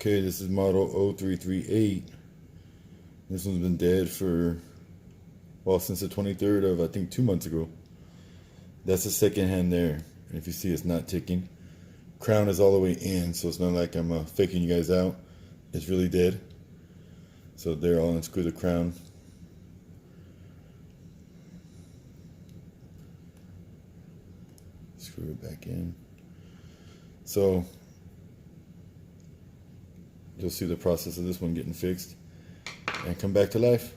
Okay, this is model 0338. This one's been dead for, well, since the 23rd of, I think, 2 months ago. That's the second hand there. And if you see, it's not ticking. Crown is all the way in, so it's not like I'm faking you guys out. It's really dead. So there, I'll unscrew the crown. Screw it back in. So you'll see the process of this one getting fixed and come back to life.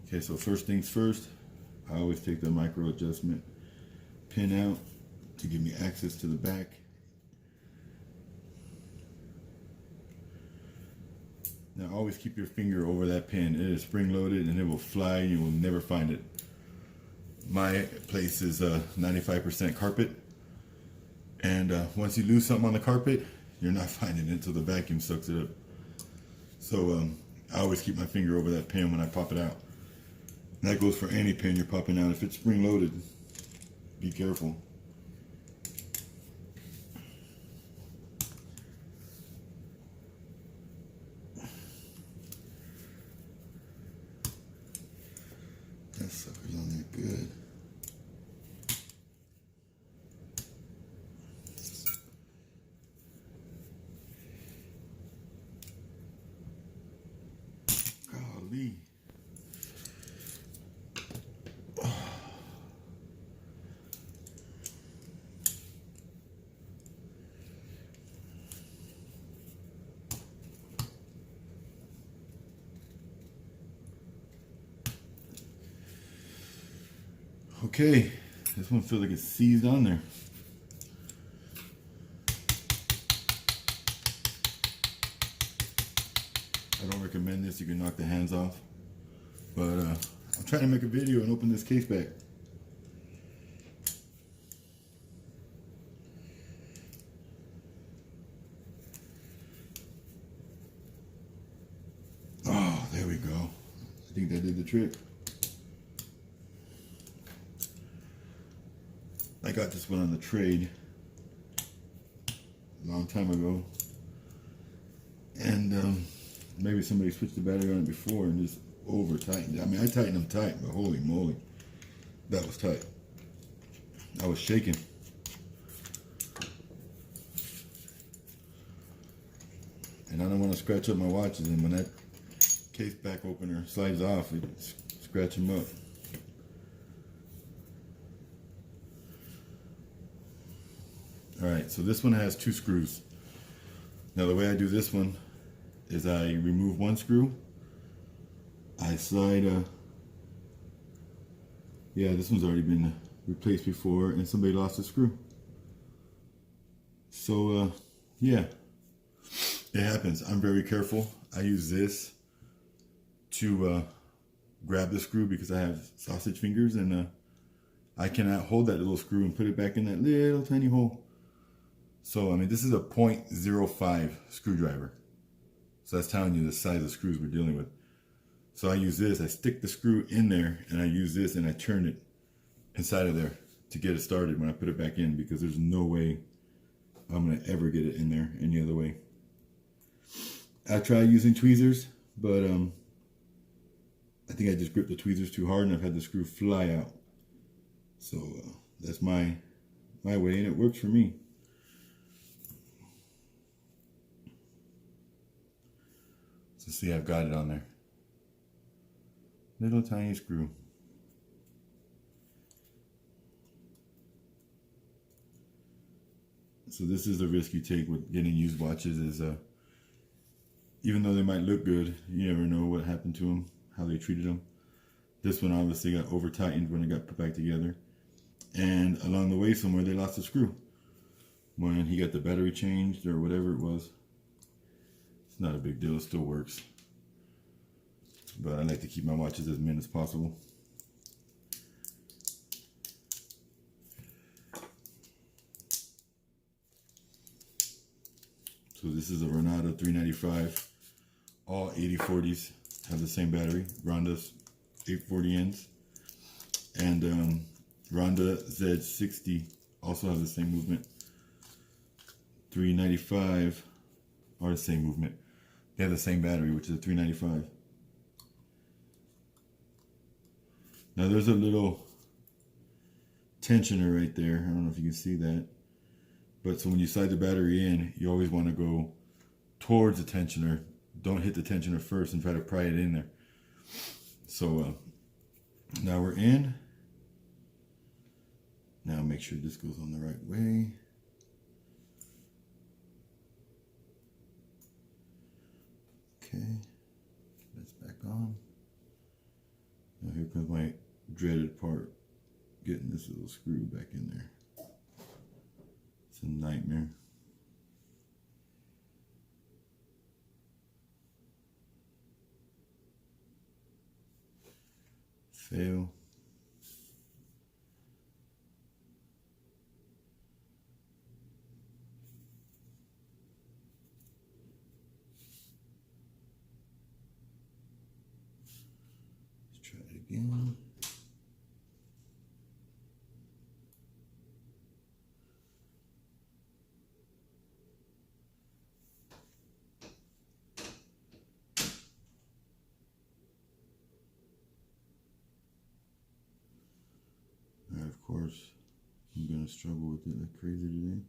Okay, so first things first, I always take the micro adjustment pin out to give me access to the back. Now always keep your finger over that pin. It is spring loaded and it will fly. You will never find it. My place is 95% carpet, and once you lose something on the carpet, you're not finding it until the vacuum sucks it up. So I always keep my finger over that pin when I pop it out. And that goes for any pin you're popping out. If it's spring loaded, be careful. That sucker's on there good. Golly. Okay, this one feels like it's seized on there. I don't recommend this, you can knock the hands off. But I'm trying to make a video and open this case back. Oh, there we go. I think that did the trick. I got this one on the trade a long time ago, and maybe somebody switched the battery on it before and just over tightened it. I mean, I tightened them tight, but holy moly, that was tight. I was shaking. And I don't want to scratch up my watches, and when that case back opener slides off, it scratch them up. Alright, so this one has 2 screws. Now the way I do this one is I remove one screw. I slide yeah, this one's already been replaced before and somebody lost a screw. So yeah, it happens. I'm very careful. I use this to grab the screw because I have sausage fingers, and I cannot hold that little screw and put it back in that little tiny hole. So, I mean, this is a 0.05 screwdriver. So that's telling you the size of screws we're dealing with. So I use this, I stick the screw in there, and I use this and I turn it inside of there to get it started when I put it back in, because there's no way I'm gonna ever get it in there any other way. I tried using tweezers, but I think I just gripped the tweezers too hard and I've had the screw fly out. So that's my way, and it works for me. So see, I've got it on there. Little tiny screw. So this is the risk you take with getting used watches, is even though they might look good, you never know what happened to them, how they treated them. This one obviously got over tightened when it got put back together, and along the way somewhere they lost a screw when he got the battery changed or whatever it was. It's not a big deal, it still works. But I like to keep my watches as mint as possible. So this is a Renata 395. All 8040s have the same battery, Ronda's 840Ns. And Ronda Z60 also has the same movement. 395 are the same movement. They have the same battery, which is a 395. Now there's a little tensioner right there. I don't know if you can see that. But so when you slide the battery in, you always want to go towards the tensioner. Don't hit the tensioner first and try to pry it in there. So now we're in. Now make sure this goes on the right way. Okay, that's back on. Now here comes my dreaded part, getting this little screw back in there. It's a nightmare. Fail. Let's try it again. Of course, I'm going to struggle with it like crazy today.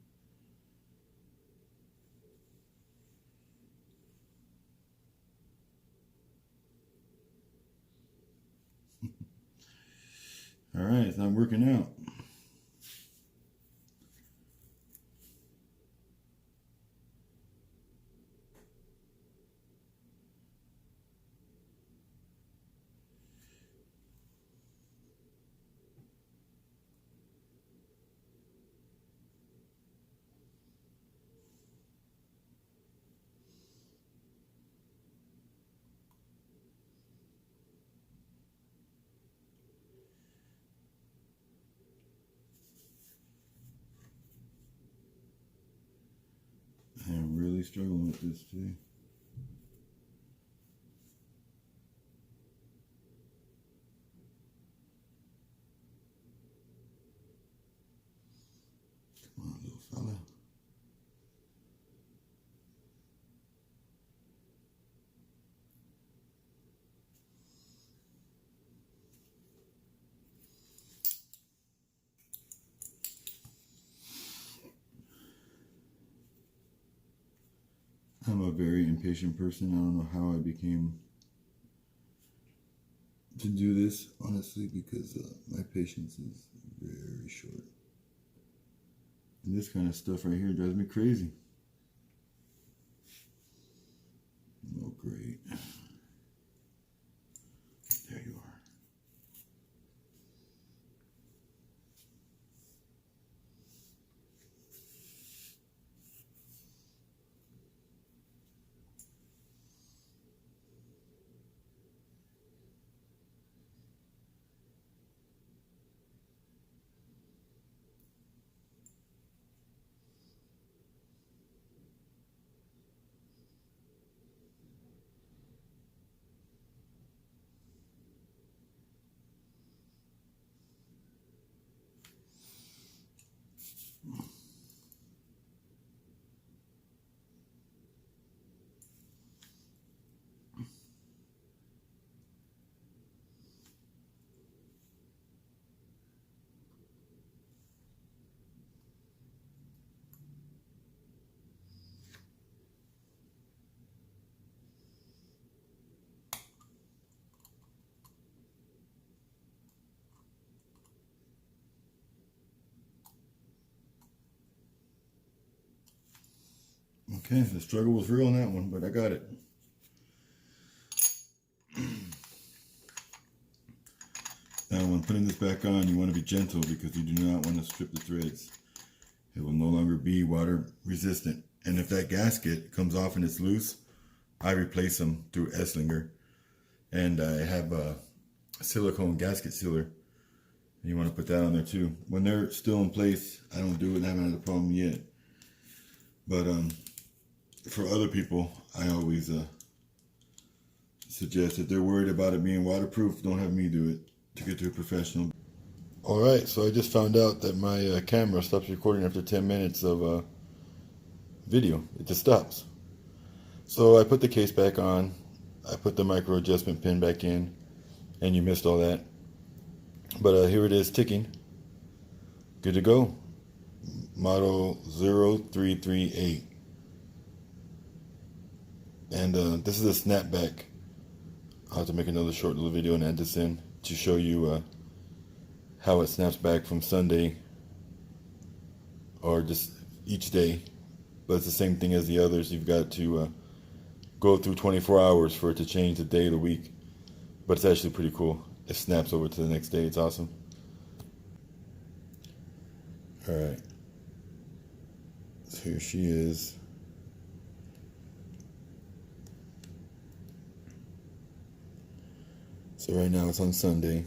All right, it's not working out. I am really struggling with this today. Come on, little fella. I'm a very impatient person. I don't know how I became to do this, honestly, because my patience is very short. And this kind of stuff right here drives me crazy. Oh, great. There you are. Okay, the struggle was real on that one, but I got it. Now, when putting this back on, you want to be gentle because you do not want to strip the threads. It will no longer be water resistant. And if that gasket comes off and it's loose, I replace them through Esslinger. And I have a silicone gasket sealer. You want to put that on there too. When they're still in place, I don't do it and I haven't had a problem yet. But for other people, I always suggest if they're worried about it being waterproof, don't have me do it. To get to a professional. Alright, so I just found out that my camera stops recording after 10 minutes of video. It just stops. So I put the case back on, I put the micro adjustment pin back in, and you missed all that. But here it is ticking. Good to go. Model 0338. And this is a snapback. I'll have to make another short little video and add this in to show you how it snaps back from Sunday or just each day. But it's the same thing as the others. You've got to go through 24 hours for it to change the day of the week. But it's actually pretty cool. It snaps over to the next day. It's awesome. Alright. So here she is. So right now it's on Sunday.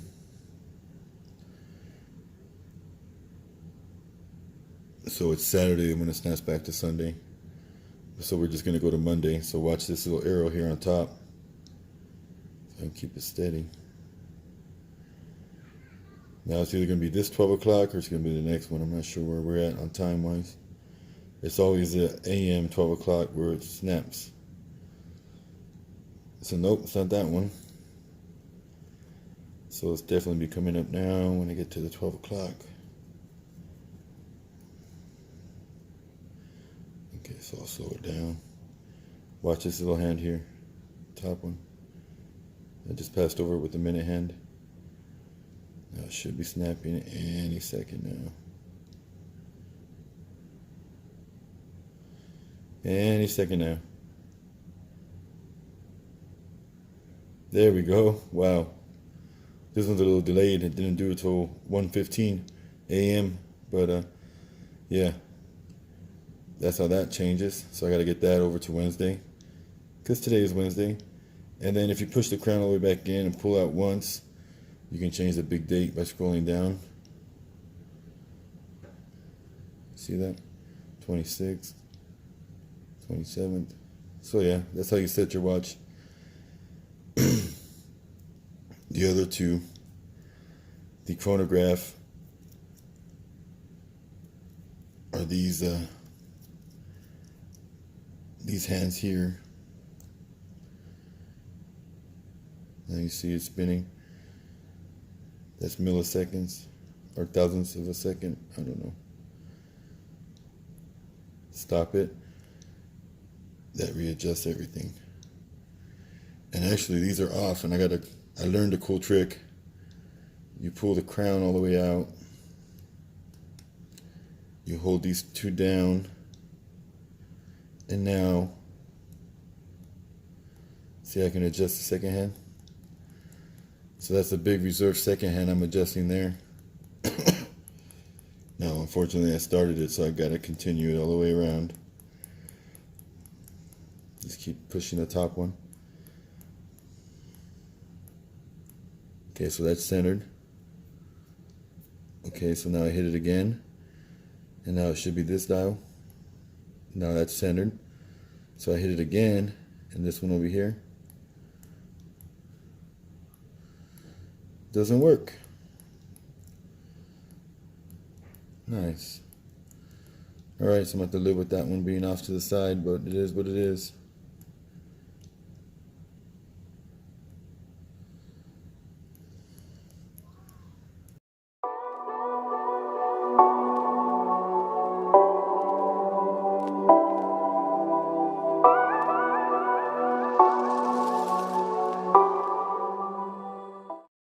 So it's Saturday when it snaps back to Sunday. So we're just going to go to Monday. So watch this little arrow here on top. So I keep it steady. Now it's either going to be this 12 o'clock or it's going to be the next one. I'm not sure where we're at on time-wise. It's always the AM 12 o'clock where it snaps. So nope, it's not that one. So it's definitely be coming up now when I get to the 12 o'clock. Okay, so I'll slow it down. Watch this little hand here. Top one. I just passed over it with the minute hand. Now it should be snapping any second now. Any second now. There we go. Wow. This one's a little delayed. It didn't do it till 1:15 a.m. But yeah, that's how that changes. So I got to get that over to Wednesday, because today is Wednesday. And then if you push the crown all the way back in and pull out once, you can change the big date by scrolling down. See that? 26th, 27th. So yeah, that's how you set your watch. The other two, the chronograph, are these hands here. Now you see it spinning. That's milliseconds or thousandths of a second. I don't know. Stop it. That readjusts everything. And actually, these are off, and I learned a cool trick. You pull the crown all the way out. You hold these two down. And now, see, I can adjust the second hand. So that's a big reserve second hand I'm adjusting there. Now, unfortunately, I started it, so I've got to continue it all the way around. Just keep pushing the top one. Okay, so that's centered. Okay, so now I hit it again. And now it should be this dial. Now that's centered. So I hit it again, and this one over here doesn't work. Nice. Alright, so I'm going to have to live with that one being off to the side, but it is what it is.